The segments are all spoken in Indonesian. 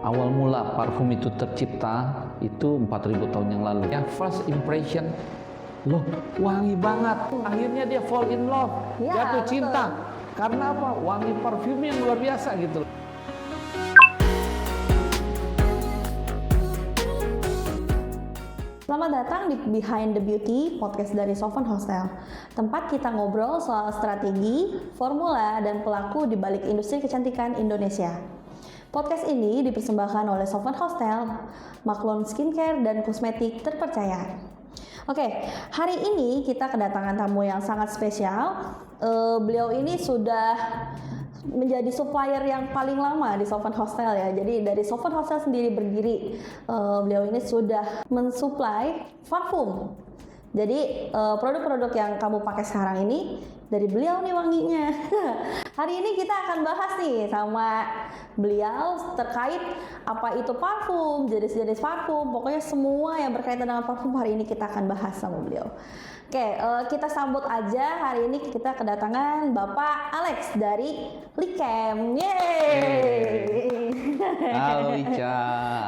Awal mula parfum itu tercipta itu 4000 tahun yang lalu. Yang first impression, loh wangi banget. Akhirnya dia fall in love, Ya, jatuh betul. cinta. Karena apa? Wangi parfum yang luar biasa gitu. Selamat datang di Behind the Beauty, podcast dari Sofan Hostel. Tempat kita ngobrol soal strategi, formula, dan pelaku di balik industri kecantikan Indonesia. Podcast ini dipersembahkan oleh Sofan Hostel, maklun skincare dan kosmetik terpercaya. Oke, hari ini kita kedatangan tamu yang sangat spesial. Beliau ini sudah menjadi supplier yang paling lama di Sofan Hostel ya. Jadi dari Sofan Hostel sendiri berdiri, beliau ini sudah mensuplai parfum. Jadi produk-produk yang kamu pakai sekarang ini dari beliau nih wanginya. Hari ini kita akan bahas nih sama beliau terkait apa itu parfum, jenis-jenis parfum, pokoknya semua yang berkaitan dengan parfum hari ini kita akan bahas sama beliau. Oke, kita sambut aja hari ini kita kedatangan Bapak Alex dari Likem. Yeay. Halo Ica.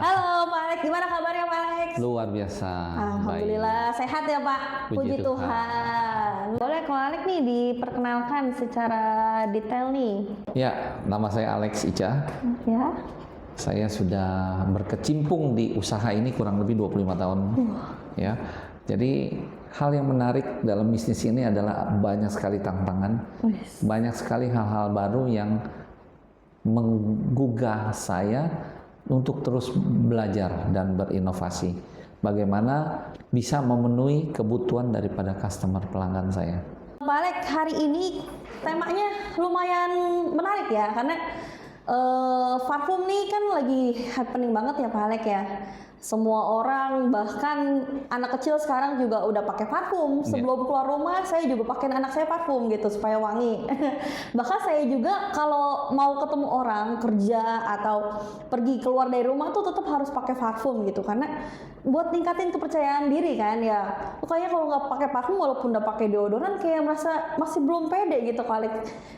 Halo Pak Alex, gimana kabarnya Pak Alex? Luar biasa. Alhamdulillah sehat ya Pak. Puji Puji Tuhan. Boleh Pak Alex nih diperkenalkan secara detail nih. Ya, nama saya Alex Ica. Ya. Saya sudah berkecimpung di usaha ini kurang lebih 25 tahun. Ya. Jadi hal yang menarik dalam bisnis ini adalah banyak sekali tantangan, banyak sekali hal-hal baru yang menggugah saya untuk terus belajar dan berinovasi. Bagaimana bisa memenuhi kebutuhan daripada customer pelanggan saya. Pak Alex, hari ini temanya lumayan menarik ya, karena parfum nih kan lagi happening banget ya Pak Alex ya. Semua orang, bahkan anak kecil sekarang juga udah pakai parfum. Sebelum keluar rumah, saya juga pakai anak saya parfum gitu supaya wangi. Bahkan saya juga kalau mau ketemu orang kerja atau pergi keluar dari rumah tuh tetap harus pakai parfum gitu, karena buat ningkatin kepercayaan diri kan ya. Pokoknya kalau nggak pakai parfum walaupun udah pakai deodoran kayak merasa masih belum pede gitu kali.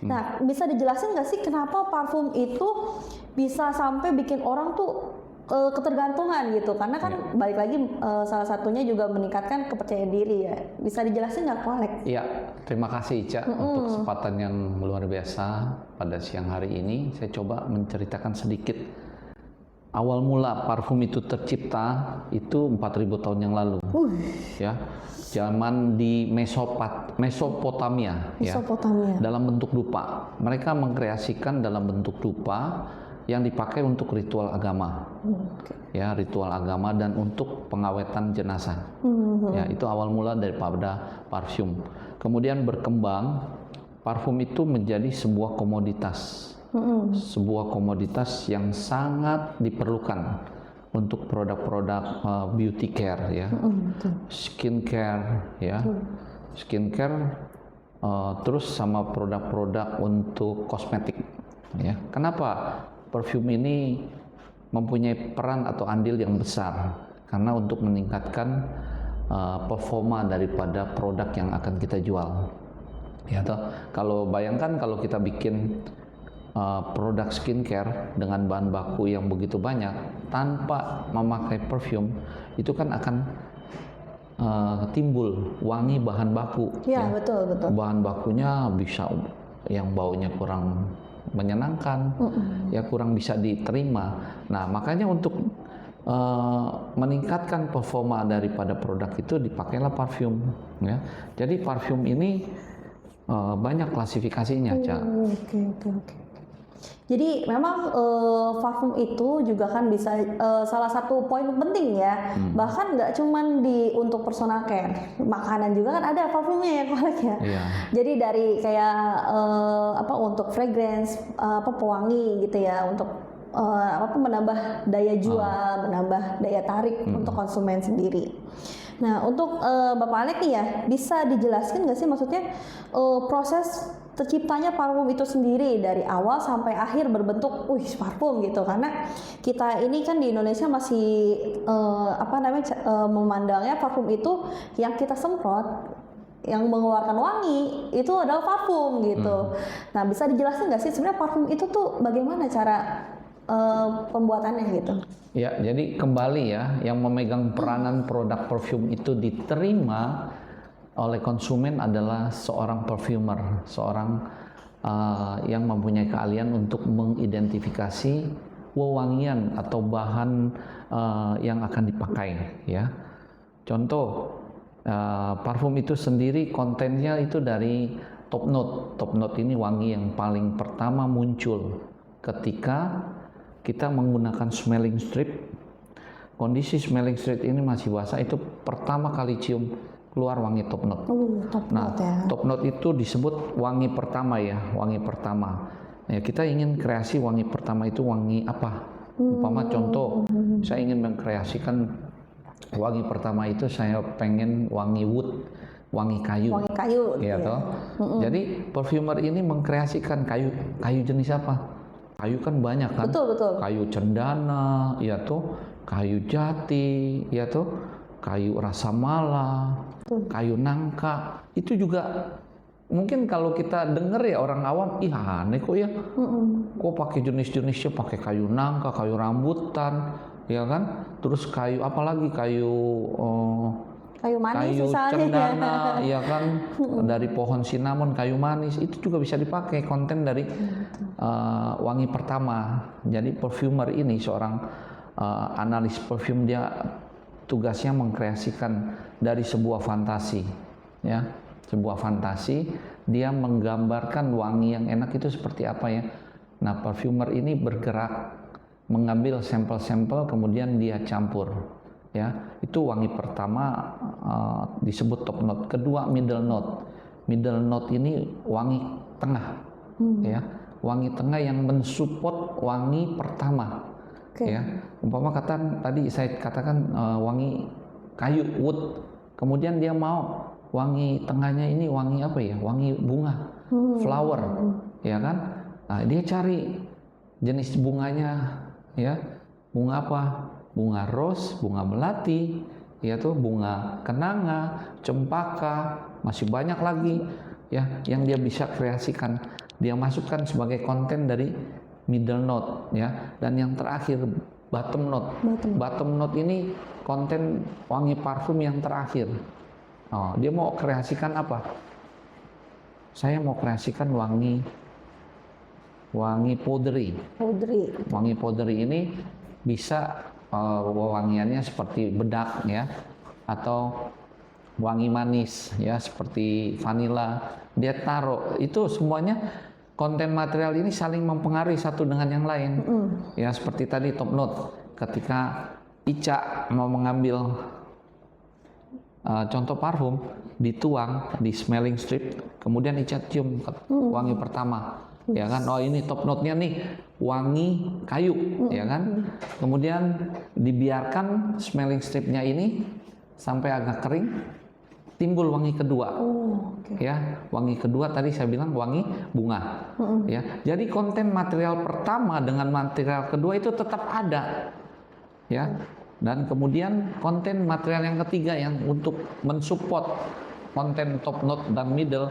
Nah, bisa dijelasin nggak sih kenapa parfum itu bisa sampai bikin orang tuh ketergantungan gitu, karena kan balik lagi salah satunya juga meningkatkan kepercayaan diri ya. Bisa dijelasin nggak Pak Alex? Iya, terima kasih Ica untuk kesempatan yang luar biasa pada siang hari ini. Saya coba menceritakan sedikit awal mula parfum itu tercipta itu 4000 tahun yang lalu. Ya, zaman di Mesopotamia. Mesopotamia. Ya, dalam bentuk dupa. Mereka mengkreasikan dalam bentuk dupa yang dipakai untuk ritual agama, ya ritual agama dan untuk pengawetan jenazah. Ya, itu awal mula daripada parfum. Kemudian berkembang, parfum itu menjadi sebuah komoditas, sebuah komoditas yang sangat diperlukan untuk produk-produk beauty care, ya, skincare, ya, skincare, terus sama produk-produk untuk kosmetik. Ya, kenapa? Parfum ini mempunyai peran atau andil yang besar karena untuk meningkatkan performa daripada produk yang akan kita jual. Ya, toh, kalau bayangkan kalau kita bikin produk skincare dengan bahan baku yang begitu banyak tanpa memakai parfum, itu kan akan timbul wangi bahan baku. Ya, betul. Bahan bakunya bisa yang baunya kurang menyenangkan, ya kurang bisa diterima. Nah, makanya untuk meningkatkan performa daripada produk itu dipakailah parfum. Ya, jadi parfum ini banyak klasifikasinya, Ca. Oke. Jadi memang parfum itu juga kan bisa salah satu poin penting ya. Bahkan nggak cuman untuk personal care, makanan juga kan ada parfumnya ya Pak Alex ya. Iya. Jadi dari kayak untuk fragrance, pewangi gitu ya, untuk menambah daya jual, menambah daya tarik untuk konsumen sendiri. Nah, untuk Bapak Alex nih ya, bisa dijelaskan nggak sih maksudnya proses terciptanya parfum itu sendiri dari awal sampai akhir berbentuk parfum gitu, karena kita ini kan di Indonesia masih memandangnya parfum itu yang kita semprot yang mengeluarkan wangi itu adalah parfum gitu. Nah, bisa dijelasin nggak sih sebenarnya parfum itu tuh bagaimana cara pembuatannya gitu. Ya, jadi kembali ya, yang memegang peranan produk parfum itu diterima oleh konsumen adalah seorang perfumer, seorang yang mempunyai keahlian untuk mengidentifikasi wewangian atau bahan yang akan dipakai. Ya, contoh parfum itu sendiri kontennya itu dari top note. Top note ini wangi yang paling pertama muncul ketika kita menggunakan smelling strip. Kondisi smelling strip ini masih basah, itu pertama kali cium keluar wangi top note. Top Nah, note ya. top note itu disebut wangi pertama ya, wangi pertama. Ya, kita ingin kreasi wangi pertama itu wangi apa? Umpama contoh, saya ingin mengkreasikan wangi pertama itu saya pengen wangi wood, wangi kayu. Wangi kayu. Ya toh. Jadi perfumer ini mengkreasikan kayu jenis apa? Kayu kan banyak kan? Betul. Kayu cendana, ya tuh, kayu jati, ya tuh, kayu rasa mala, kayu nangka. Itu juga mungkin kalau kita dengar ya orang awam, ih aneh kok ya. Kok pakai jenis-jenisnya pakai kayu nangka, kayu rambutan, ya kan? Terus kayu apalagi Kayu manis kayu misalnya. cendana, ya kan, dari pohon cinnamon, kayu manis, itu juga bisa dipakai konten dari wangi pertama. Jadi perfumer ini seorang analis parfum, dia tugasnya mengkreasikan dari sebuah fantasi, ya, sebuah fantasi, dia menggambarkan wangi yang enak itu seperti apa ya. Nah, perfumer ini bergerak mengambil sampel-sampel kemudian dia campur. Ya, itu wangi pertama disebut top note. Kedua middle note. Middle note ini wangi tengah, ya, wangi tengah yang mensupport wangi pertama. Ya, umpama tadi saya katakan wangi kayu wood, kemudian dia mau wangi tengahnya ini wangi apa ya? Wangi bunga, flower, ya kan? Nah, dia cari jenis bunganya, ya, bunga apa? Bunga ros, bunga melati, yaitu bunga kenanga, cempaka, masih banyak lagi ya yang dia bisa kreasikan. Dia masukkan sebagai konten dari middle note ya. Dan yang terakhir bottom note. Bottom note ini konten wangi parfum yang terakhir. Oh, dia mau kreasikan apa? Saya mau kreasikan wangi powdery. Wangi powdery ini bisa wangiannya seperti bedak ya, atau wangi manis ya seperti vanila. Dia taruh itu semuanya, konten material ini saling mempengaruhi satu dengan yang lain. Ya seperti tadi top note, ketika Ica mau mengambil contoh parfum, dituang di smelling strip, kemudian Ica cium wangi pertama. Ya kan, oh ini top note-nya nih wangi kayu, ya kan. Kemudian dibiarkan smelling strip-nya ini sampai agak kering, timbul wangi kedua. Ya, wangi kedua tadi saya bilang wangi bunga. Ya, jadi konten material pertama dengan material kedua itu tetap ada. Ya. Dan kemudian konten material yang ketiga yang untuk mensupport konten top note dan middle,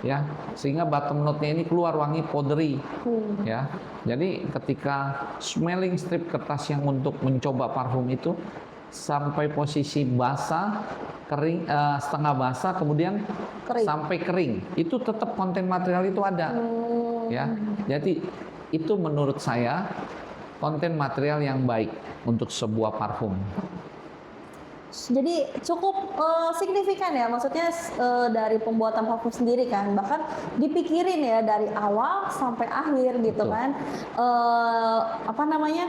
ya, sehingga bottom note-nya ini keluar wangi powdery. Ya. Jadi ketika smelling strip kertas yang untuk mencoba parfum itu sampai posisi basah, kering, setengah basah, kemudian sampai kering, itu tetap konten material itu ada. Ya. Jadi itu menurut saya konten material yang baik untuk sebuah parfum. Jadi cukup signifikan ya, maksudnya dari pembuatan parfum sendiri kan, bahkan dipikirin ya dari awal sampai akhir gitu. Betul. Kan, apa sih namanya?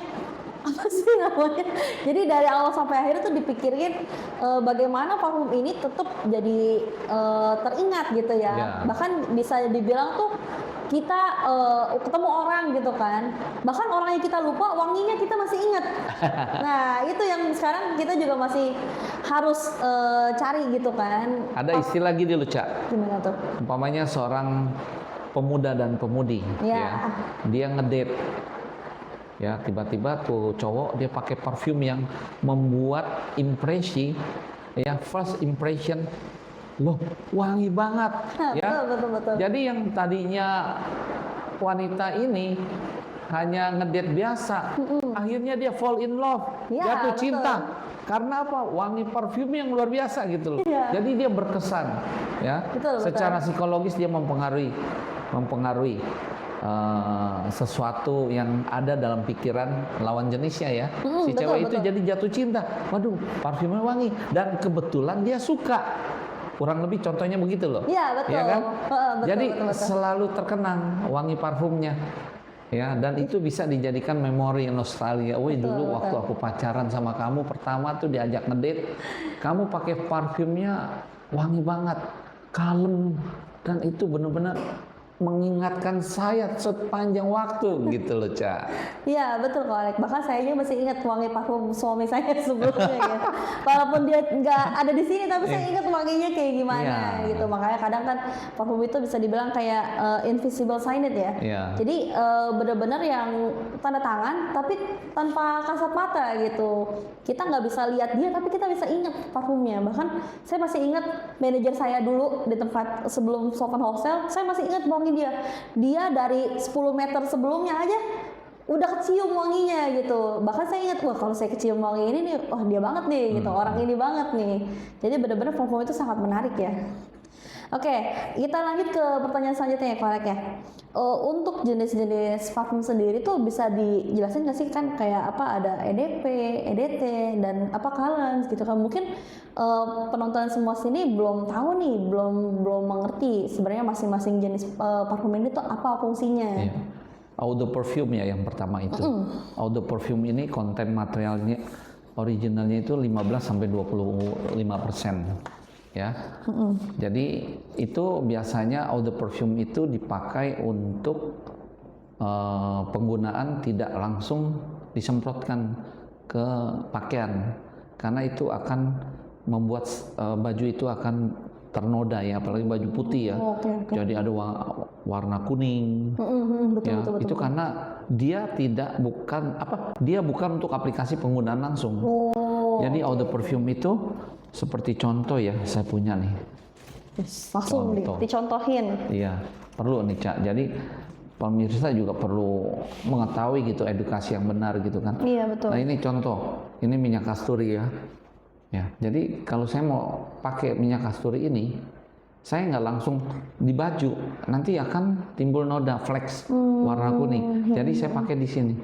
Jadi dari awal sampai akhir itu dipikirin bagaimana parfum ini tetap jadi teringat gitu ya. Bahkan bisa dibilang tuh kita ketemu orang gitu kan, bahkan orang yang kita lupa wanginya kita masih ingat. Nah itu yang sekarang kita juga masih harus cari gitu kan. Ada istilah gini loh, Cak. Gimana tuh? Umpamanya seorang pemuda dan pemudi, ya, dia ngedate, ya, tiba-tiba tuh cowok dia pakai parfum yang membuat impresi, ya, first impression, loh wangi banget. Ya. Betul. Jadi yang tadinya wanita ini hanya ngedate biasa. Akhirnya dia fall in love, Ya, jatuh betul. cinta. Karena apa? Wangi parfum yang luar biasa gitu loh. Iya. Jadi dia berkesan, ya. Betul. Secara psikologis dia mempengaruhi sesuatu yang ada dalam pikiran lawan jenisnya ya. Si betul, cewek itu betul. jadi jatuh cinta. Waduh, parfumnya wangi dan kebetulan dia suka. Kurang lebih contohnya begitu loh. Iya, betul. Ya kan? Betul, Jadi betul. selalu terkenang wangi parfumnya. Ya, dan itu bisa dijadikan memori nostalgia. Wih, dulu waktu aku pacaran sama kamu pertama tuh diajak ngedate, kamu pakai parfumnya wangi banget, kalem, dan itu benar-benar mengingatkan saya sepanjang waktu gitu loh, Ca. Iya, betul kok Alek. Bahkan saya juga masih ingat wangi parfum suami saya sebelumnya gitu. Walaupun dia nggak ada di sini, tapi saya ingat wanginya kayak gimana gitu. Makanya kadang kan parfum itu bisa dibilang kayak invisible signet ya. Iya. Jadi benar-benar yang tanda tangan, tapi tanpa kasat mata gitu. Kita nggak bisa lihat dia, tapi kita bisa ingat parfumnya. Bahkan saya masih ingat manajer saya dulu di tempat sebelum Sopan Hostel, saya masih ingat wangi dia dari 10 meter sebelumnya aja udah kecium wanginya gitu. Bahkan saya ingat, wah kalau saya kecium wangi ini nih, wah dia banget nih gitu, orang ini banget nih. Jadi benar-benar parfum itu sangat menarik ya. Oke, kita lanjut ke pertanyaan selanjutnya ya Kolek ya. Untuk jenis-jenis parfum sendiri tuh bisa dijelasin nggak sih, kan kayak apa, ada EDP, EDT, dan apa Kalens gitu kan. Mungkin penonton semua sini belum tahu nih, belum mengerti sebenarnya masing-masing jenis parfum ini tuh apa fungsinya. Iya. Eau de perfume ya yang pertama itu. Eau de perfume ini konten materialnya originalnya itu 15-25%. Ya. Jadi itu biasanya eau de perfume itu dipakai untuk penggunaan tidak langsung disemprotkan ke pakaian, karena itu akan membuat baju itu akan ternoda ya, apalagi baju putih ya. Oke. Jadi ada warna kuning. Betul. Itu karena dia dia bukan untuk aplikasi penggunaan langsung. Jadi eau de perfume itu seperti contoh ya, saya punya nih. Langsung dicontohin. Iya, perlu nih Cak. Jadi pemirsa juga perlu mengetahui gitu, edukasi yang benar gitu kan. Iya, betul. Nah ini contoh, ini minyak kasturi ya. Ya, jadi kalau saya mau pakai minyak kasturi ini, saya nggak langsung di baju, nanti akan timbul noda flex warna kuning. Jadi saya pakai di sini.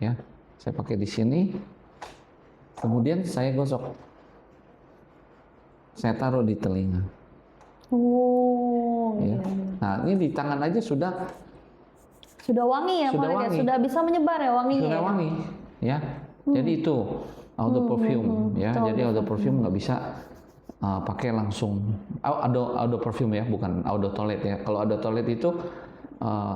Ya, saya pakai di sini. Kemudian saya gosok. Saya taruh di telinga. Ya. Nah, ini di tangan aja sudah wangi ya, wangi. Sudah bisa menyebar ya wanginya. Sudah wangi, ya. Jadi itu eau de perfume, ya. Jadi eau de perfume nggak bisa pakai langsung. Eau de perfume ya, bukan eau de toilet ya. Kalau eau de toilet itu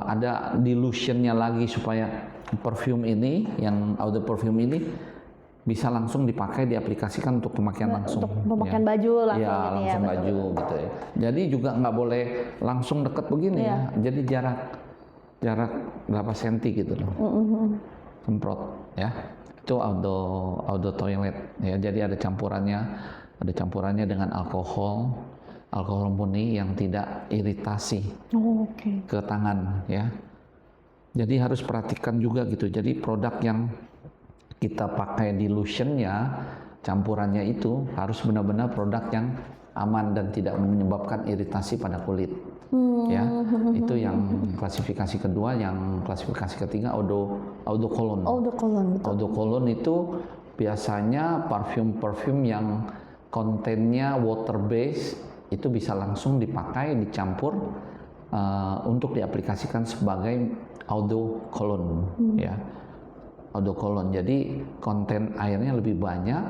ada dilutionnya lagi supaya perfume ini, yang eau de perfume ini bisa langsung dipakai, diaplikasikan untuk pemakaian langsung. Untuk pemakaian baju langsung. Ya, langsung baju gitu ya. Jadi juga nggak boleh langsung deket begini ya. Jadi jarak berapa senti gitu loh. Semprot ya. Itu eau de toilet ya. Jadi ada campurannya dengan alkohol murni yang tidak iritasi ke tangan ya. Jadi harus perhatikan juga gitu. Jadi produk yang kita pakai dilutionnya, campurannya itu harus benar-benar produk yang aman dan tidak menyebabkan iritasi pada kulit. Ya, itu yang klasifikasi kedua. Yang klasifikasi ketiga eau de cologne. Eau de cologne itu biasanya parfum yang kontennya water base, itu bisa langsung dipakai, dicampur untuk diaplikasikan sebagai eau de cologne. Ya, eau de cologne. Jadi konten airnya lebih banyak,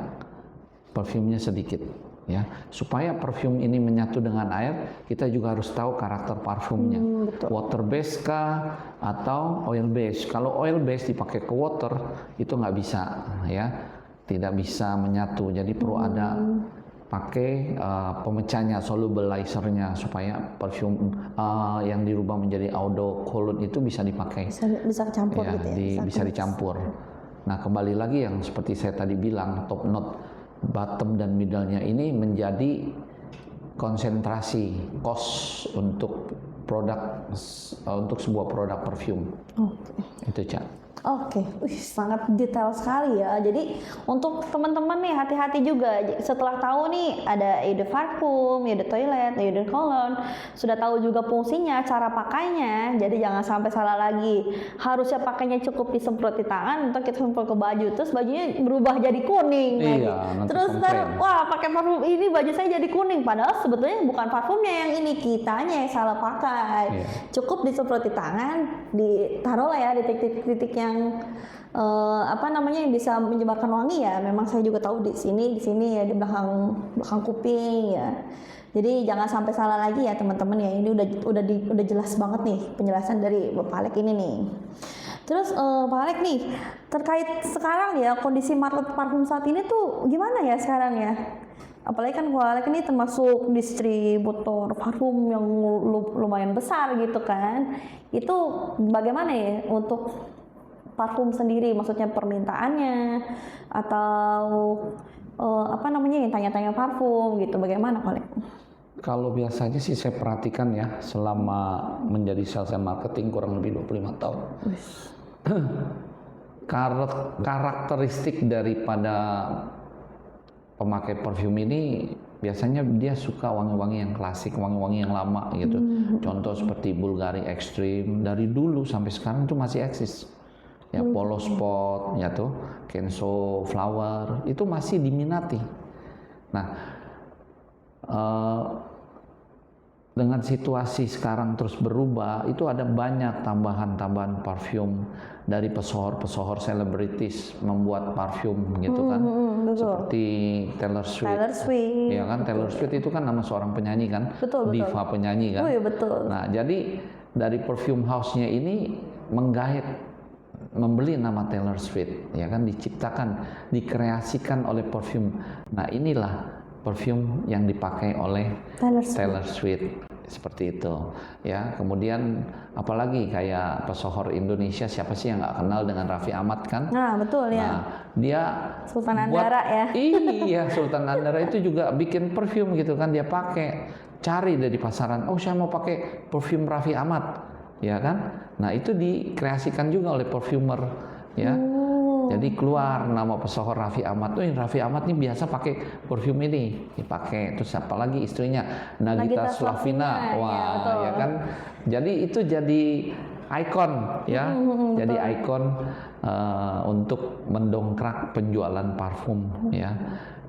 parfumnya sedikit. Ya, supaya parfum ini menyatu dengan air, kita juga harus tahu karakter parfumnya. Water base kah atau oil base? Kalau oil base dipakai ke water itu nggak bisa, ya, tidak bisa menyatu. Jadi perlu ada pakai pemecahnya, solubilizernya, supaya parfum yang dirubah menjadi eau de cologne itu bisa dipakai. Bisa campur ya, gitu ya. bisa dicampur. Nah, kembali lagi yang seperti saya tadi bilang, top note, bottom dan middle-nya ini menjadi konsentrasi cost untuk untuk sebuah produk parfum. Itu Cak. Oke, sangat detail sekali ya. Jadi untuk teman-teman nih hati-hati juga. Setelah tahu nih ada eau de parfum, eau de toilette, eau de cologne, sudah tahu juga fungsinya, cara pakainya. Jadi jangan sampai salah lagi. Harusnya pakainya cukup disemprot di tangan, untuk kita semprot ke baju, terus bajunya berubah jadi kuning. Iya, terus ntar, wah pakai parfum ini baju saya jadi kuning. Padahal sebetulnya bukan parfumnya yang ini, kitanya yang salah pakai. Iya. Cukup disemprot di tangan, ditaruhlah ya di titik-titik yang yang bisa menyebabkan wangi ya. Memang saya juga tahu di sini ya, di belakang kuping ya. Jadi jangan sampai salah lagi ya teman-teman ya. Ini udah jelas banget nih penjelasan dari Bapak Alek ini nih. Terus Pak Alek nih, terkait sekarang ya kondisi market parfum saat ini tuh gimana ya sekarang ya? Apalagi kan Pak Alek ini termasuk distributor parfum yang lumayan besar gitu kan. Itu bagaimana ya untuk parfum sendiri, maksudnya permintaannya atau yang tanya-tanya parfum gitu, bagaimana Pak Alek? Kalau biasanya sih saya perhatikan ya selama menjadi sales and marketing kurang lebih 25 tahun. Karakteristik daripada pemakai parfum ini biasanya dia suka wangi-wangi yang klasik, wangi-wangi yang lama gitu. Contoh seperti Bulgari Extreme dari dulu sampai sekarang itu masih eksis. Ya, Polo Spot, ya tuh, Kenzo Flower, itu masih diminati. Nah, dengan situasi sekarang terus berubah, itu ada banyak tambahan-tambahan parfum dari pesohor-pesohor selebritis membuat parfum gitu kan, seperti Taylor Swift. Ya kan, Taylor Swift itu kan nama seorang penyanyi kan, betul. diva penyanyi kan. Oh iya betul. Nah, jadi dari perfume house-nya ini membeli nama Taylor Swift, ya kan, dikreasikan oleh parfum. Nah, inilah parfum yang dipakai oleh Taylor Swift seperti itu, ya. Kemudian apalagi kayak pesohor Indonesia, siapa sih yang nggak kenal dengan Raffi Ahmad kan? Nah, betul ya. Nah, dia Sultan Andara ya. Iya, Sultan Andara itu juga bikin parfum gitu kan, dia pakai, cari dari pasaran. Oh, saya mau pakai parfum Raffi Ahmad. Ya kan, nah itu dikreasikan juga oleh perfumer, ya. Jadi keluar nama pesohor Raffi Ahmad. Tuh Raffi Ahmad nih biasa pakai parfum ini, dipakai. Terus apa lagi istrinya, Nagita Slavina, wah, ya kan. Jadi itu jadi ikon, ya. Jadi ikon untuk mendongkrak penjualan parfum, ya.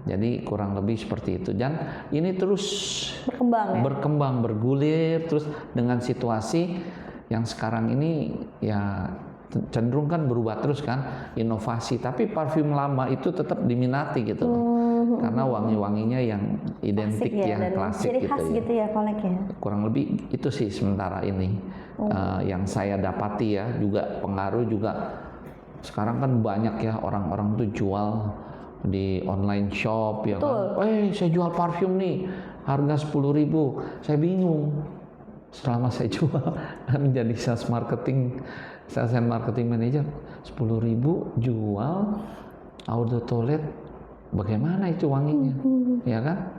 Jadi kurang lebih seperti itu. Dan ini terus berkembang, bergulir terus dengan situasi yang sekarang ini ya cenderung kan berubah terus kan, inovasi, tapi parfum lama itu tetap diminati gitu karena wangi-wanginya yang identik klasik ya, klasik ciri khas gitu ya Pak Alek ya. Kurang lebih itu sih sementara ini yang saya dapati ya. Juga pengaruh juga sekarang kan banyak ya orang-orang tuh jual di online shop ya kan. Saya jual parfum nih harga 10.000, saya bingung. Selama saya jual menjadi sales and marketing manager, 10.000 jual eau de toilette, bagaimana itu wanginya, ya kan?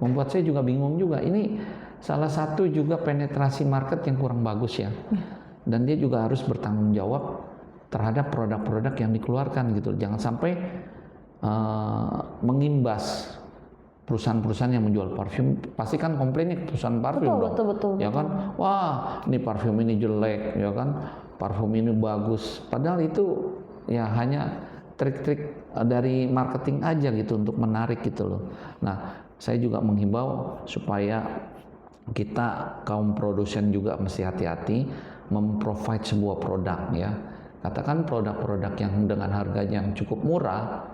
Membuat saya juga bingung juga. Ini salah satu juga penetrasi market yang kurang bagus ya. Dan dia juga harus bertanggung jawab terhadap produk-produk yang dikeluarkan gitu. Jangan sampai mengimbas perusahaan-perusahaan yang menjual parfum, pasti kan komplainnya perusahaan parfum dong. Betul. Ya kan, wah ini parfum ini jelek, ya kan, parfum ini bagus. Padahal itu ya hanya trik-trik dari marketing aja gitu untuk menarik gitu loh. Nah, saya juga menghimbau supaya kita kaum produsen juga mesti hati-hati memprovide sebuah produk ya. Katakan produk-produk yang dengan harganya yang cukup murah,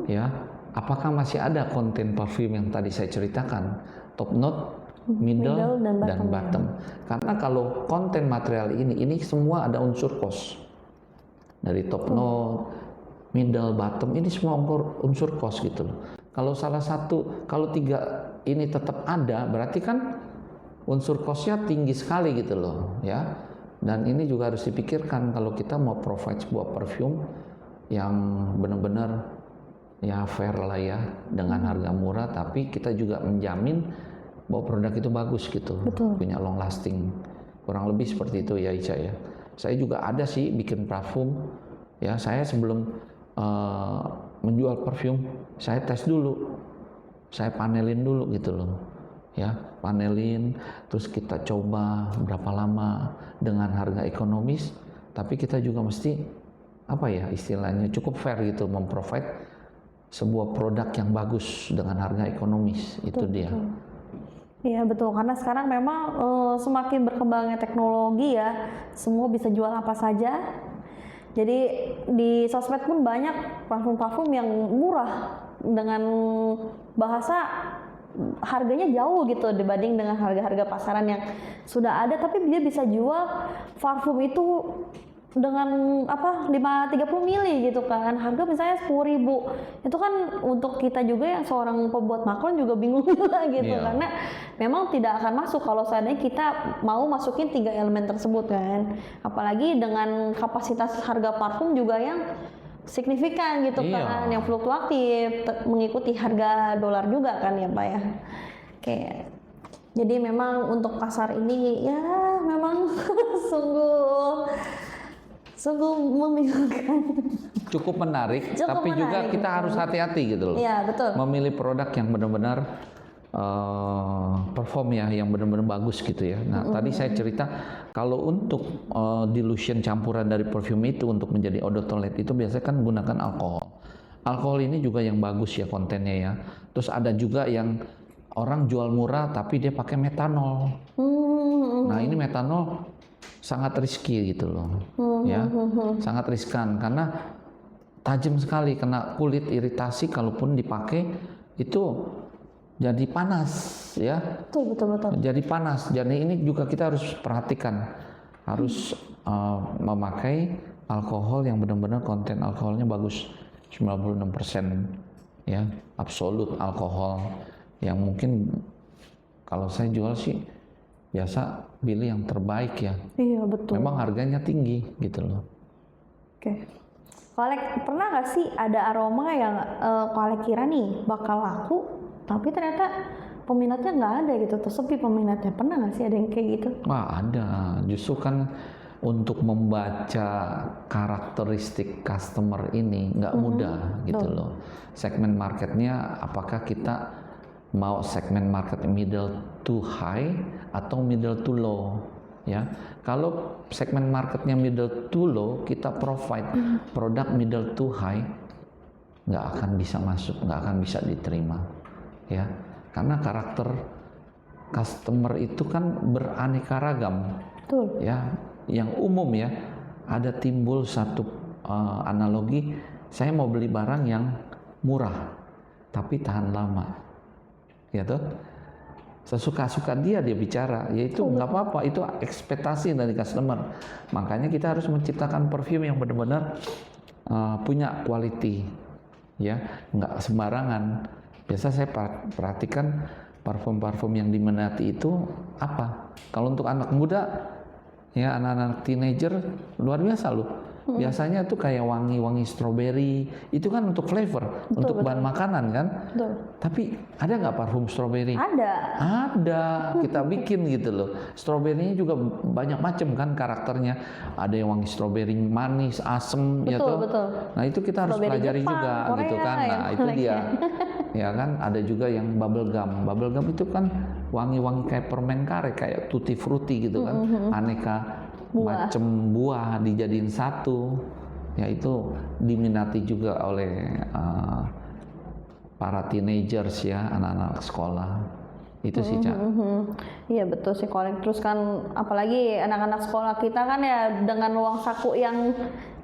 ya. Apakah masih ada konten parfum yang tadi saya ceritakan, top note, middle dan bottom? Karena kalau konten material ini semua ada unsur cost. Dari top note, middle, bottom, ini semua unsur cost gitu loh. Kalau salah satu, kalau tiga ini tetap ada, berarti kan unsur cost-nya tinggi sekali gitu loh, ya. Dan ini juga harus dipikirkan kalau kita mau provide sebuah parfum yang benar-benar ya fair lah ya, dengan harga murah, tapi kita juga menjamin bahwa produk itu bagus gitu. Betul. Punya long lasting kurang lebih seperti itu ya Ica ya. Saya juga ada sih bikin parfum ya. Saya sebelum menjual parfum saya tes dulu, saya panelin dulu gitu loh ya, panelin terus kita coba berapa lama dengan harga ekonomis, tapi kita juga mesti apa ya istilahnya cukup fair gitu, memprovide sebuah produk yang bagus dengan harga ekonomis. Itu dia. Iya betul, karena sekarang memang semakin berkembangnya teknologi ya, semua bisa jual apa saja. Jadi di sosmed pun banyak parfum-parfum yang murah dengan bahasa harganya jauh gitu dibanding dengan harga-harga pasaran yang sudah ada, tapi dia bisa jual parfum itu dengan 30 mili gitu kan, harga misalnya 10.000. Itu kan untuk kita juga yang seorang pembuat maklum juga bingung juga gitu, karena memang tidak akan masuk kalau seandainya kita mau masukin 3 elemen tersebut kan, apalagi dengan kapasitas harga parfum juga yang signifikan gitu kan, yang fluktuatif mengikuti harga dolar juga kan ya Pak ya. Oke. Jadi memang untuk pasar ini ya memang sungguh membingungkan. Cukup menarik, tapi menarik, juga kita harus hati-hati gitu loh. Iya, betul. Memilih produk yang benar-benar perform ya, yang benar-benar bagus gitu ya. Nah, tadi saya cerita kalau untuk dilution campuran dari parfum itu untuk menjadi eau de toilette itu biasanya kan menggunakan alkohol. Alkohol ini juga yang bagus ya kontennya ya. Terus ada juga yang orang jual murah tapi dia pakai metanol. Nah, ini metanol sangat risky gitu loh, ya, sangat riskan karena tajam sekali, kena kulit, iritasi kalaupun dipakai itu jadi panas, ya. Betul. Jadi panas. Jadi ini juga kita harus perhatikan, harus memakai alkohol yang benar-benar konten alkoholnya bagus, 96%, ya, absolut alkohol yang mungkin kalau saya jual sih biasa pilih yang terbaik ya. Iya betul. Memang harganya tinggi gitu loh. Oke. Kolek, pernah nggak sih ada aroma yang kolek kira nih bakal laku, tapi ternyata peminatnya nggak ada gitu, tersepi peminatnya. Pernah nggak sih ada yang kayak gitu? Wah ada. Justru kan untuk membaca karakteristik customer ini nggak mudah gitu loh. Segmen marketnya apakah kita mau segmen market middle to high atau middle to low ya. Kalau segmen marketnya middle to low, kita provide produk middle to high, nggak akan bisa masuk, nggak akan bisa diterima ya, karena karakter customer itu kan beraneka ragam. Betul. Ya, yang umum ya, ada timbul satu analogi, saya mau beli barang yang murah tapi tahan lama ya tuh, sesuka-suka dia bicara, yaitu nggak apa-apa, itu ekspektasi dari customer. Makanya kita harus menciptakan perfume yang benar-benar punya quality, ya, nggak sembarangan. Biasa saya perhatikan parfum-parfum yang diminati itu apa. Kalau untuk anak muda, ya anak-anak teenager luar biasa loh. Biasanya tuh kayak wangi-wangi stroberi, itu kan untuk flavor, untuk bahan makanan kan. Betul. Tapi ada nggak parfum stroberi? Ada, kita bikin gitu loh. Stroberinya juga banyak macam kan karakternya. Ada yang wangi stroberi manis, asem, ya tuh. Betul. Nah itu kita harus pelajari juga, Korea, gitu kan. Nah itu dia, ya kan. Ada juga yang bubble gum. Bubble gum itu kan wangi-wangi kayak permen karet, kayak tutti frutti gitu kan. Aneka macam buah dijadiin satu, ya itu diminati juga oleh para teenagers ya, anak-anak sekolah. Itu sih Cak. Iya betul sih kolek. Terus kan apalagi anak-anak sekolah kita kan ya dengan uang saku yang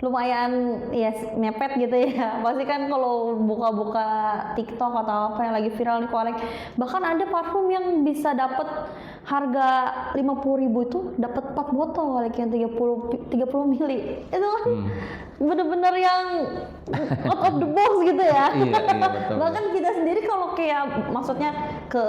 lumayan ya mepet gitu ya. Pasti kan kalau buka-buka TikTok atau apa yang lagi viral di kolek, bahkan ada parfum yang bisa dapat harga 50.000 itu dapat 4 botol kolek yang 30 mili. Itu kan bener-bener yang out of the box gitu ya. Iya, betul. Bahkan kita sendiri kalau kayak maksudnya ke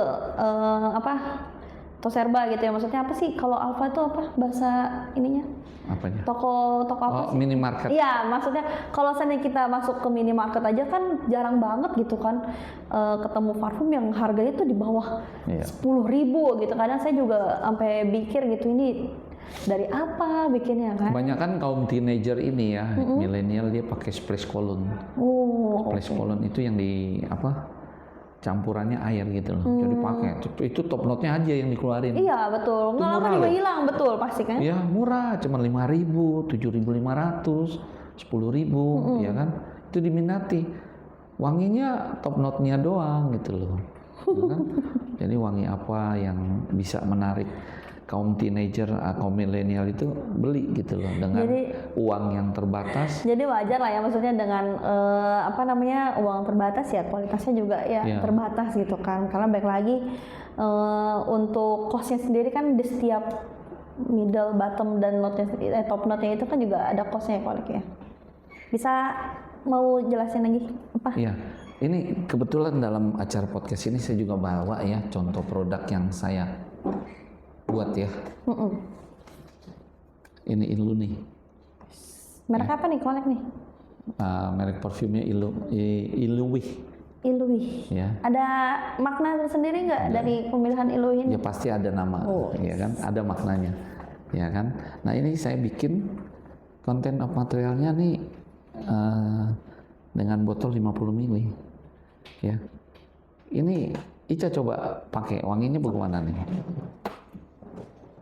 Toserba gitu ya, maksudnya apa sih kalau Alfa itu apa bahasa ininya? Apanya? Toko apa sih? Minimarket. Iya, maksudnya kalau seandainya kita masuk ke minimarket aja kan jarang banget gitu kan ketemu parfum yang harganya tuh di bawah 10.000 gitu. Kadang saya juga sampai pikir gitu, ini dari apa bikinnya kan? Kebanyakan kaum teenager ini ya, milenial dia pakai splash cologne. Oh, Splash cologne itu yang di campurannya air gitu loh. Jadi pakai itu top note-nya aja yang dikeluarin. iya betul. Nggak lama murah juga loh. hilang, betul pasti kan? Iya murah, cuma 5.000, 7.500, 10.000, ya kan? Itu diminati. Wanginya top note-nya doang gitu loh. Ya kan? Jadi wangi apa yang bisa menarik kaum teenager, kaum milenial itu beli gitu loh dengan uang yang terbatas. Jadi wajar lah ya, maksudnya dengan uang terbatas ya, kualitasnya juga ya terbatas gitu kan. Karena baik lagi untuk costnya sendiri kan di setiap middle, bottom dan top note-nya itu kan juga ada costnya ya Kolek ya. Bisa mau jelasin lagi apa? Iya, ini kebetulan dalam acara podcast ini saya juga bawa ya contoh produk yang saya buat ya. Ini Ilu nih. Merek apa nih Kolek nih? Merek parfumnya Iluwih. Iluwih. Ya. Ada makna tersendiri nggak dari pemilihan Iluwih ini? Ya pasti ada nama, ya kan? Ada maknanya, ya kan? Nah ini saya bikin konten of materialnya nih dengan botol 50 ml, ya. Ini Ica coba pakai, wanginya bagaimana nih?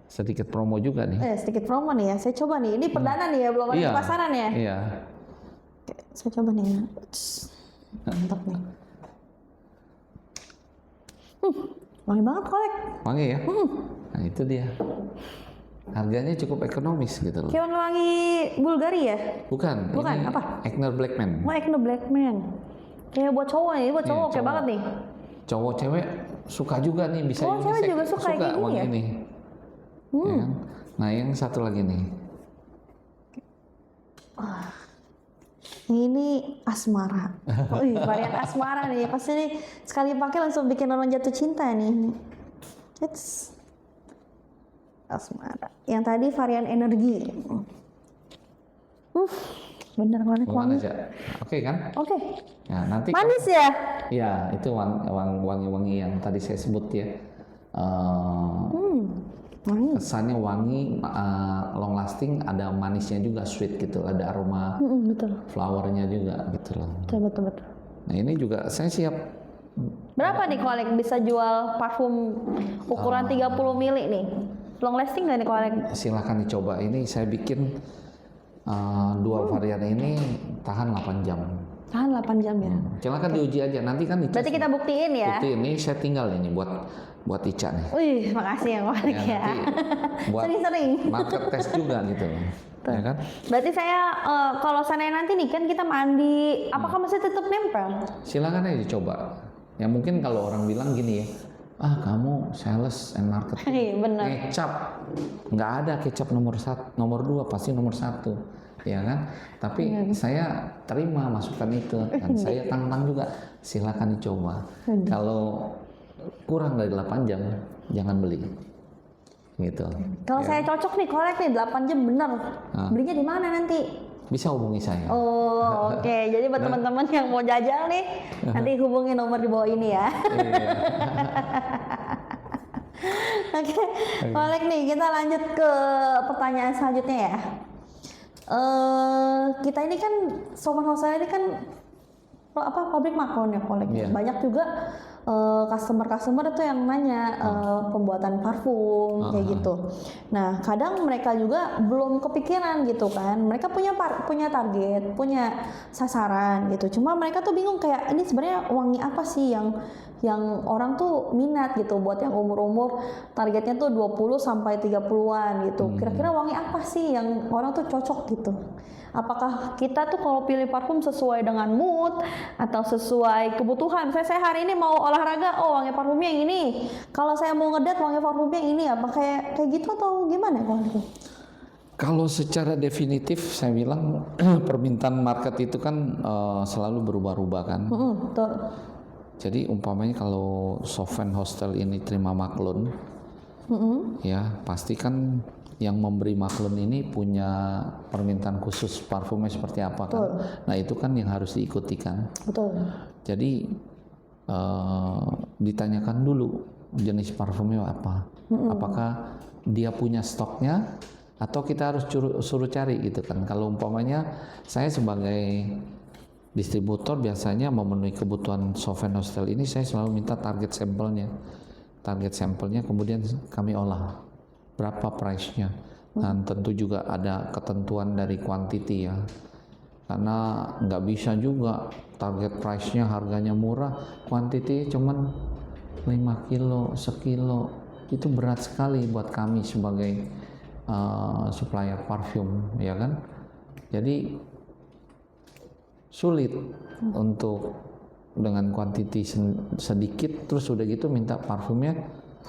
Sedikit promo juga nih. Sedikit promo nih ya. Saya coba nih. Ini perdana nih ya, belum ada di pasaran ya. Iya. Oke, saya coba nih ya. Mantap nih. Wangi banget Kolek. Wangi ya? Nah itu dia. Harganya cukup ekonomis gitu loh. Kayak wangi Bulgari ya? Bukan. Bukan, ini apa? Egner Blackman. Oh, Egner Blackman. Kayak buat cowok nih, buat cowok kayak banget nih. Cowok cewek suka juga nih, bisa unisex. Cewek juga suka kayak gini wangi ya? ini. Ya kan? Nah yang satu lagi nih. Ini asmara. Varian asmara nih. Pasti nih sekali pakai langsung bikin orang jatuh cinta nih. It's asmara. Yang tadi varian energi. Bener banget wangi. Oke kan? Oke. Nah, nanti manis ya? Ya, itu wangi-wangi yang tadi saya sebut ya. Kesannya wangi, long lasting, ada manisnya juga, sweet gitu, ada aroma betul. flowernya juga gitu loh. Betul. Nah ini juga saya siap. Berapa nih Kolek bisa jual parfum ukuran 30 ml nih? Long lasting nggak nih Kolek? Silahkan dicoba. Ini saya bikin dua varian ini tahan 8 jam. Tahan 8 jam ya? Silahkan diuji aja, nanti kan Ica. Berarti kita buktiin ya? Bukti ini saya tinggal ini buat Ica nih. Wih, makasih ya Kolek ya. Buat Sering-sering. market test juga gitu. Ya kan? Berarti saya kalau sana nanti nih kan kita mandi, apakah masih tetap nempel? Silakan aja dicoba. Ya mungkin kalau orang bilang gini ya, kamu sales and marketing, Bener. kecap, nggak ada kecap nomor 2, pasti nomor 1, ya kan? Tapi saya terima masukan itu, dan saya tantang juga, silakan dicoba. Kalau kurang dari 8 jam, jangan beli. Gitu. Kalau saya cocok nih Kolek nih 8 jam bener. Belinya di mana nanti? Bisa hubungi saya. Oh, oke. Jadi buat teman-teman yang mau jajal nih, nanti hubungi nomor di bawah ini ya. Oke. Kolek nih, kita lanjut ke pertanyaan selanjutnya ya. Kita ini kan Sovan Hostel ini kan pabrik maklun ya Kolek. Banyak juga customer itu yang nanya pembuatan parfum kayak gitu. Nah kadang mereka juga belum kepikiran gitu kan. Mereka punya target, punya sasaran gitu. Cuma mereka tuh bingung kayak ini sebenarnya wangi apa sih yang orang tuh minat gitu. Buat yang umur targetnya tuh 20 sampai 30-an gitu. Kira-kira wangi apa sih yang orang tuh cocok gitu. Apakah kita tuh kalau pilih parfum sesuai dengan mood atau sesuai kebutuhan? Saya hari ini mau olahraga, wangi parfumnya yang ini. Kalau saya mau ngedate, wangi parfumnya yang ini. Apa kayak gitu atau gimana kalau Kalau secara definitif saya bilang permintaan market itu kan selalu berubah-ubah kan. Betul. Jadi umpamanya kalau Sovan Hostel ini terima maklun, ya pasti kan yang memberi maklun ini punya permintaan khusus parfumnya seperti apa kan. Nah itu kan yang harus diikuti kan. Betul. Jadi ditanyakan dulu jenis parfumnya apa. Apakah dia punya stoknya atau kita harus suruh cari gitu kan. Kalau umpamanya saya sebagai distributor biasanya memenuhi kebutuhan Sovereign Hostel ini, saya selalu minta target sampelnya kemudian kami olah berapa price-nya, dan tentu juga ada ketentuan dari quantity ya, karena nggak bisa juga target price-nya harganya murah, quantity cuman 5 kilo, sekilo, itu berat sekali buat kami sebagai supplier parfum, ya kan. Jadi sulit untuk dengan kuantiti sedikit terus udah gitu minta parfumnya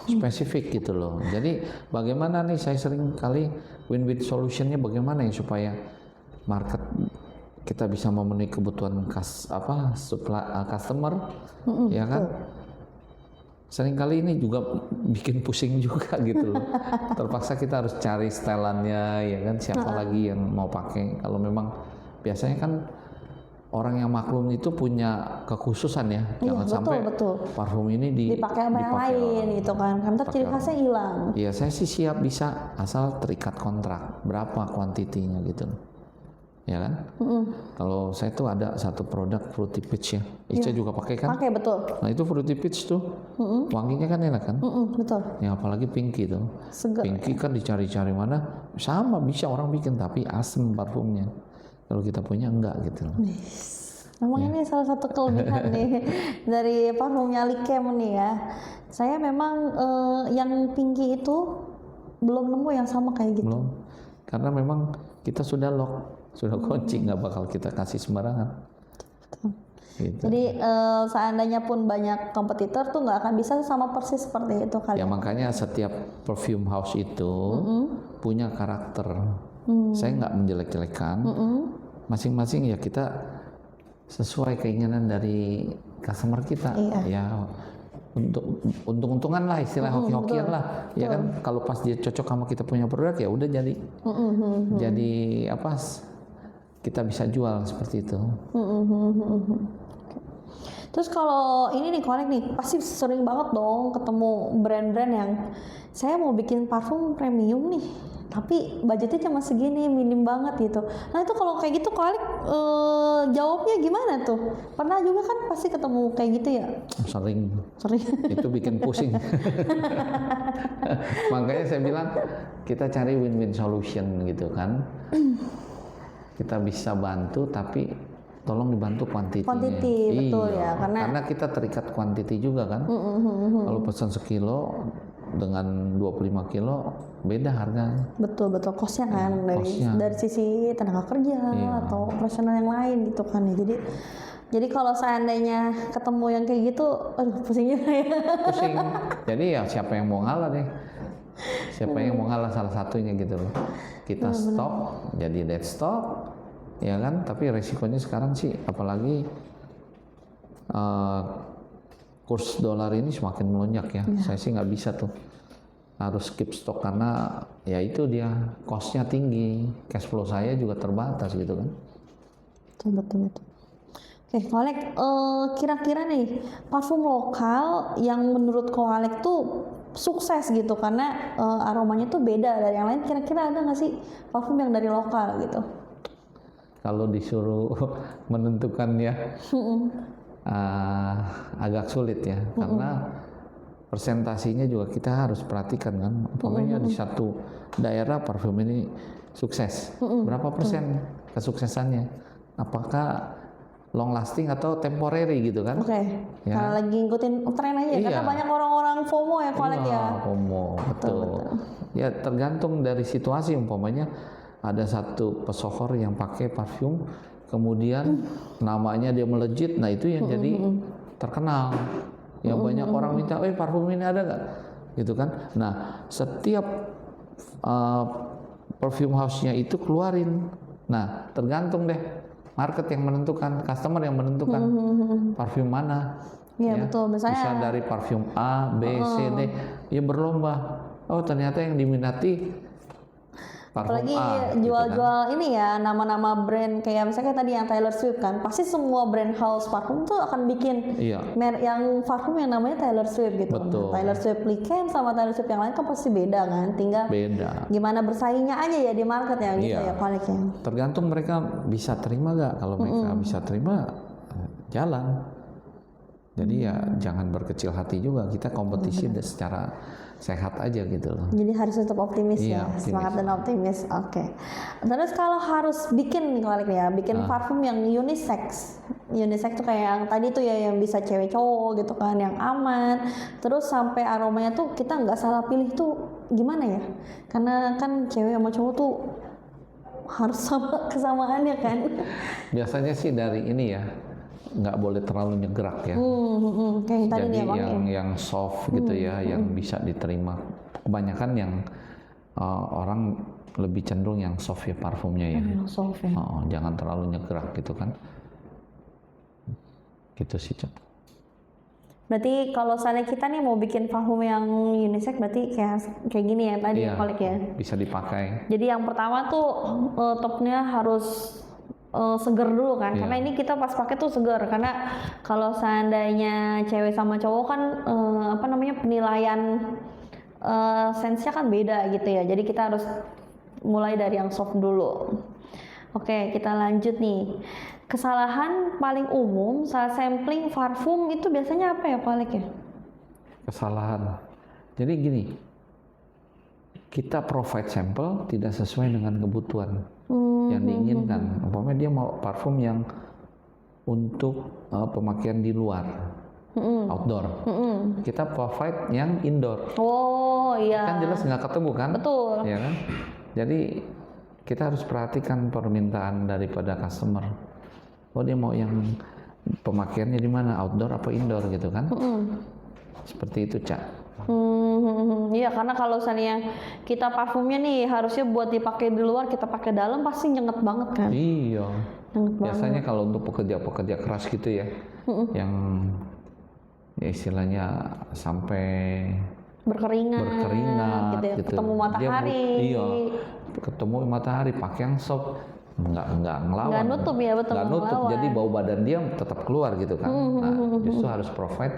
spesifik gitu loh. Jadi bagaimana nih, saya sering kali win-win solutionnya bagaimana ya supaya market kita bisa memenuhi kebutuhan customer, ya kan. Seringkali ini juga bikin pusing juga gitu loh. Terpaksa kita harus cari setelannya, ya kan, siapa lagi yang mau pakai. Kalau memang biasanya kan orang yang maklum itu punya kekhususan ya, jangan sampai parfum ini dipakai sama yang lain gitu kan, karena ciri khasnya hilang. Iya, saya sih siap bisa asal terikat kontrak berapa kuantitinya gitu, ya kan. Kalau saya tuh ada satu produk Fruity Peach ya, Ica juga pakai kan? Pakai, betul. Nah itu Fruity Peach tuh wanginya kan enak kan? Betul. Ya apalagi Pinky tuh. Seger. Pinky kan dicari-cari mana, sama bisa orang bikin tapi asem parfumnya. Kalau kita punya enggak gitu. Memang ini salah satu kelebihan nih dari parfumnya Likem nih ya. Saya memang yang Pinky itu belum nemu yang sama kayak gitu. Belum, karena memang kita sudah kunci, nggak bakal kita kasih sembarangan. Gitu. Jadi seandainya pun banyak kompetitor tuh nggak akan bisa sama persis seperti itu kali. Ya makanya setiap perfume house itu punya karakter. Saya nggak menjelek-jelekan. Masing-masing ya kita sesuai keinginan dari customer kita. Ya untuk untung-untungan lah, istilah hoki-hokian lah. Ya kan, kalau pas dia cocok sama kita punya produk ya udah jadi apa? Kita bisa jual seperti itu. Terus kalau ini nih Kolek nih, pasti sering banget dong ketemu brand-brand yang saya mau bikin parfum premium nih, tapi budgetnya cuma segini, minim banget gitu. Nah itu kalau kayak gitu Kolek jawabnya gimana tuh? Pernah juga kan pasti ketemu kayak gitu ya? Sering. Itu bikin pusing. Makanya saya bilang kita cari win-win solution gitu kan. Kita bisa bantu tapi tolong dibantu kuantitinya. Betul ya, karena kita terikat kuantiti juga kan. Kalau pesan sekilo dengan 25 kilo beda harganya. Betul costnya kan, dari sisi tenaga kerja atau operasional yang lain gitu kan ya. Jadi kalau seandainya ketemu yang kayak gitu, aduh pusingnya ya. Pusing. Jadi ya siapa yang mau ngalah deh? Siapa yang mau ngalah salah satunya gitu loh. Kita stop, jadi dead stock, ya kan? Tapi resikonya sekarang sih, apalagi kurs dolar ini semakin melonjak ya. Saya sih nggak bisa tuh, harus keep stok karena ya itu dia costnya tinggi, cash flow saya juga terbatas gitu kan. Betul. Oke, Kolek, kira-kira nih parfum lokal yang menurut Kolek tuh sukses gitu karena aromanya tuh beda dari yang lain. Kira-kira ada nggak sih parfum yang dari lokal gitu? Kalau disuruh menentukannya agak sulit ya, karena presentasinya juga kita harus perhatikan kan. Umpamanya di satu daerah parfum ini sukses, berapa persen kesuksesannya? Apakah long lasting atau temporary gitu kan? Ya. Karena lagi ngikutin tren aja, karena banyak orang-orang FOMO ya Kolek ya. FOMO, betul. Ya tergantung dari situasi. Umpamanya ada satu pesohor yang pakai parfum, kemudian namanya dia melejit, nah itu yang jadi terkenal. Yang banyak orang minta, parfum ini ada nggak? Gitu kan? Nah setiap perfume house-nya itu keluarin. Nah tergantung deh. Market yang menentukan, customer yang menentukan parfum mana. Iya betul. Misalnya bisa dari parfum A, B, C, D. Ya berlomba. Oh ternyata yang diminati Parfum Apalagi A, gitu jual-jual ini ya, nama-nama brand kayak misalnya tadi yang Taylor Swift kan, pasti semua brand house parfum tuh akan bikin Iya. yang parfum yang namanya Taylor Swift gitu. Betul. Nah, Taylor Swift Lichem sama Taylor Swift yang lain kan pasti beda kan, tinggal Beda. gimana bersaingnya aja ya di market ya gitu Iya. ya paliknya. Tergantung mereka bisa terima gak. Kalau mereka bisa terima, jalan. Jadi ya jangan berkecil hati juga. Kita kompetisi secara sehat aja gitu loh. Jadi harus tetap optimis Iya, ya, optimis. semangat dan optimis. Oke. Terus kalau harus bikin nih Koalik ya, bikin parfum yang unisex. Unisex tuh kayak yang tadi tuh ya, yang bisa cewek cowok gitu kan, yang aman. Terus sampai aromanya tuh kita nggak salah pilih tuh gimana ya? Karena kan cewek sama cowok tuh harus sama kesamaannya kan. Biasanya sih dari ini ya, nggak boleh terlalu nyegerak ya. Kayak tadi Jadi nih Bang, ya. yang soft gitu ya, yang bisa diterima. Kebanyakan yang orang lebih cenderung yang soft ya parfumnya ya. Yang soft ya. Jangan terlalu nyegerak gitu kan. Gitu sih, Cak. Berarti kalau misalnya kita nih mau bikin parfum yang unisex, berarti kayak gini ya tadi ya Koalik ya. Bisa dipakai. Jadi yang pertama tuh topnya harus seger dulu kan, karena ini kita pas pakai tuh seger, karena kalau seandainya cewek sama cowok kan penilaian sense-nya kan beda gitu ya, jadi kita harus mulai dari yang soft dulu. Oke, kita lanjut nih. Kesalahan paling umum saat sampling parfum itu biasanya apa ya Koalik ya? Kesalahan. Jadi gini, kita provide sampel tidak sesuai dengan kebutuhan yang diinginkan. Umpamanya dia mau parfum yang untuk pemakaian di luar, outdoor. Kita provide yang indoor. Oh iya. Kan jelas nggak ketemu kan? Betul. Ya kan? Jadi kita harus perhatikan permintaan daripada customer. Oh dia mau yang pemakaiannya di mana, outdoor apa indoor gitu kan? Seperti itu, Cak. Iya, karena kalau misalnya kita parfumnya nih harusnya buat dipakai di luar, kita pakai dalam pasti nyenget banget kan? Iya. Nyenget Biasanya kalau untuk pekerja-pekerja keras gitu ya, yang ya istilahnya sampai berkeringat gitu ya, ketemu matahari. Iya, ketemu matahari pakai yang soft. Nggak ngelawan. Nggak nutup ya, betul. Nggak nutup, ngelawan. jadi bau badan dia tetap keluar gitu kan. Nah, justru harus provide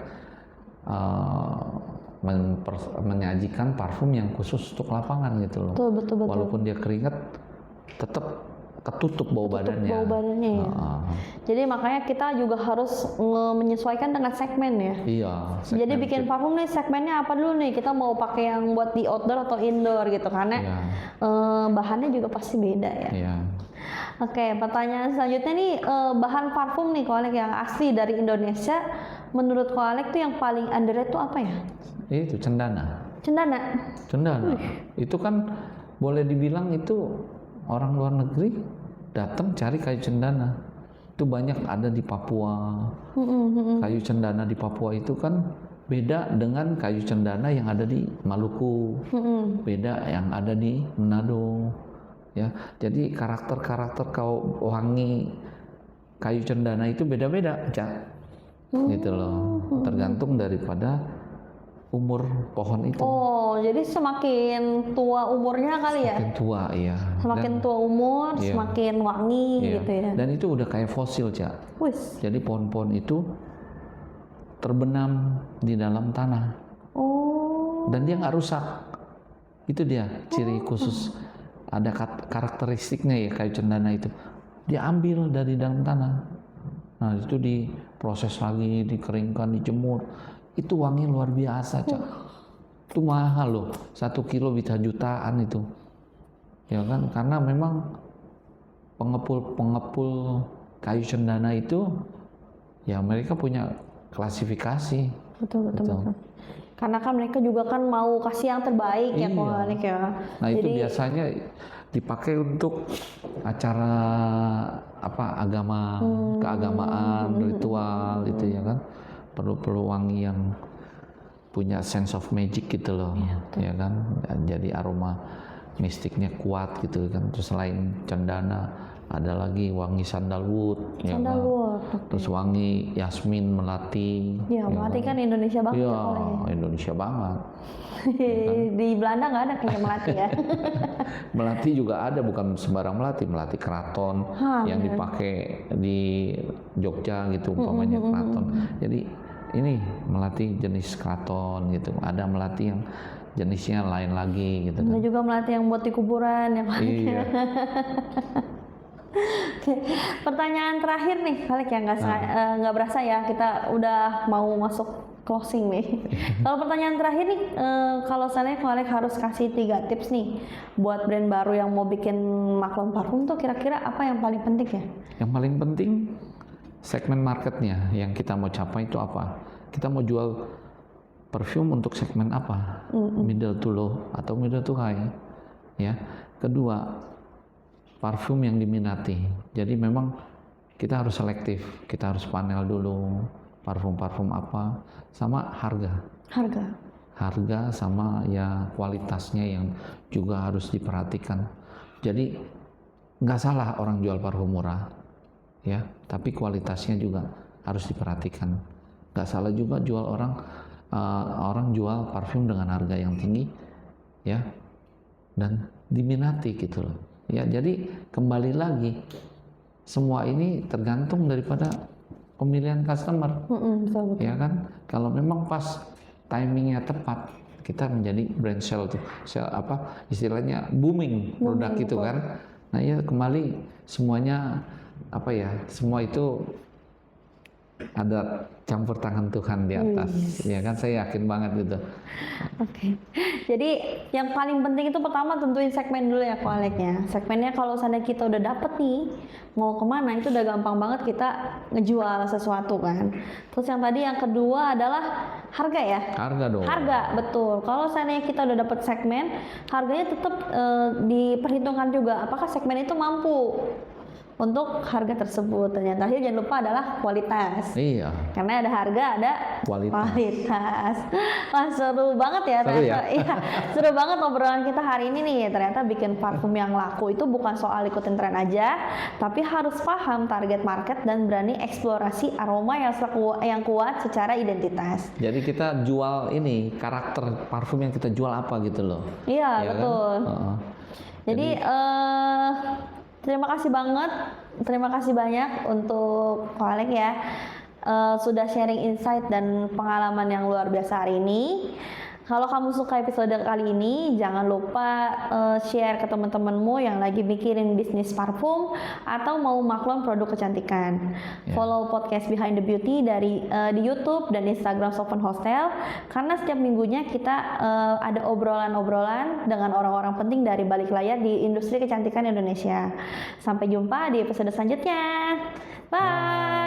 menyajikan parfum yang khusus untuk lapangan gitu loh. Betul. Walaupun dia keringat, tetap ketutup bau badannya. Bau badannya ya. Jadi makanya kita juga harus menyesuaikan dengan segmen ya. Iya. Jadi bikin parfum nih segmennya apa dulu nih? Kita mau pakai yang buat di outdoor atau indoor gitu, karena bahannya juga pasti beda ya. Iya. Oke, pertanyaan selanjutnya nih, bahan parfum nih Koalik yang asli dari Indonesia, menurut Koalik tuh yang paling underrated tuh apa ya? Itu cendana. Cendana. Itu kan boleh dibilang itu orang luar negeri datang cari kayu cendana. Itu banyak ada di Papua. Kayu cendana di Papua itu kan beda dengan kayu cendana yang ada di Maluku. Beda yang ada di Manado. Ya, jadi karakter wangi kayu cendana itu beda-beda, Cak. Gitu loh. Tergantung daripada umur pohon itu. Oh, jadi semakin tua umurnya kali ya? Semakin tua, iya. Semakin tua umur, semakin wangi gitu ya. Dan itu udah kayak fosil, Cak. Wis. Jadi pohon-pohon itu terbenam di dalam tanah. Oh. Dan dia nggak rusak. Itu dia ciri khusus. Ada karakteristiknya ya kayu cendana itu. Dia ambil dari dalam tanah. Nah itu diproses lagi, dikeringkan, dijemur. Itu wangi luar biasa, Cak. Itu mahal loh. 1 kilo bisa jutaan itu. Ya kan? Karena memang pengepul kayu cendana itu ya mereka punya klasifikasi. Betul. Karena kan mereka juga kan mau kasih yang terbaik ya Koalik ya. Nah itu biasanya dipakai untuk acara agama, keagamaan, ritual itu ya kan. Perlu wangi yang punya sense of magic gitu loh, ya kan. Dan jadi aroma mistiknya kuat gitu kan. Terus selain cendana ada lagi wangi sandalwood, ya kan? Sandalwood. Terus wangi yasmin melati. Ya, melati kan Indonesia banget Iya, ya Kolek ya. Indonesia banget. Di Belanda nggak ada kayak melati ya. Melati juga ada, bukan sembarang melati, melati keraton yang dipakai di Jogja gitu, umpamanya keraton. Jadi ini melati jenis keraton gitu. Ada melati yang jenisnya lain lagi gitu kan. Ada juga melati yang buat di kuburan yang Iya. Oke, pertanyaan terakhir nih, Kolek ya nggak berasa ya kita udah mau masuk closing nih. Kalau pertanyaan terakhir nih, kalau misalnya Kolek harus kasih 3 tips nih buat brand baru yang mau bikin maklum parfum tuh kira-kira apa yang paling penting ya? Yang paling penting segmen marketnya yang kita mau capai itu apa? Kita mau jual parfum untuk segmen apa? Middle to low atau middle to high? Ya. Kedua, parfum yang diminati. Jadi memang kita harus selektif, kita harus panel dulu parfum-parfum apa, sama harga sama ya kualitasnya yang juga harus diperhatikan. Jadi nggak salah orang jual parfum murah, ya, tapi kualitasnya juga harus diperhatikan. Nggak salah juga jual orang jual parfum dengan harga yang tinggi, ya, dan diminati gitu loh. Ya, jadi kembali lagi semua ini tergantung daripada pemilihan customer. Betul. Ya kan, kalau memang pas timingnya tepat, kita menjadi brand sell apa istilahnya booming produk itu kan. Nah ya kembali semuanya apa ya, semua itu ada campur tangan Tuhan di atas. Ya kan, saya yakin banget gitu. Oke. Jadi yang paling penting itu pertama tentuin segmen dulu ya Koleknya. Segmennya kalau seandainya kita udah dapet nih mau kemana itu udah gampang banget kita ngejual sesuatu kan. Terus yang tadi yang kedua adalah harga ya. Harga dong. Harga, betul. Kalau seandainya kita udah dapet segmen, harganya tetap diperhitungkan juga. Apakah segmen itu mampu untuk harga tersebut. Dan yang terakhir jangan lupa adalah kualitas. Iya. Karena ada harga, ada kualitas. Wah, seru banget ya ternyata. Iya, seru banget obrolan kita hari ini nih. Ternyata bikin parfum yang laku itu bukan soal ikutin tren aja, tapi harus paham target market dan berani eksplorasi aroma yang kuat secara identitas. Jadi kita jual ini karakter parfum yang kita jual apa gitu loh. Iya, ya betul. Kan? Jadi terima kasih banyak untuk Kolek ya, sudah sharing insight dan pengalaman yang luar biasa hari ini. Kalau kamu suka episode kali ini, jangan lupa share ke teman-temanmu yang lagi mikirin bisnis parfum atau mau maklum produk kecantikan. Follow podcast Behind the Beauty di YouTube dan Instagram Sovereign Hostel, karena setiap minggunya kita ada obrolan-obrolan dengan orang-orang penting dari balik layar di industri kecantikan Indonesia. Sampai jumpa di episode selanjutnya. Bye.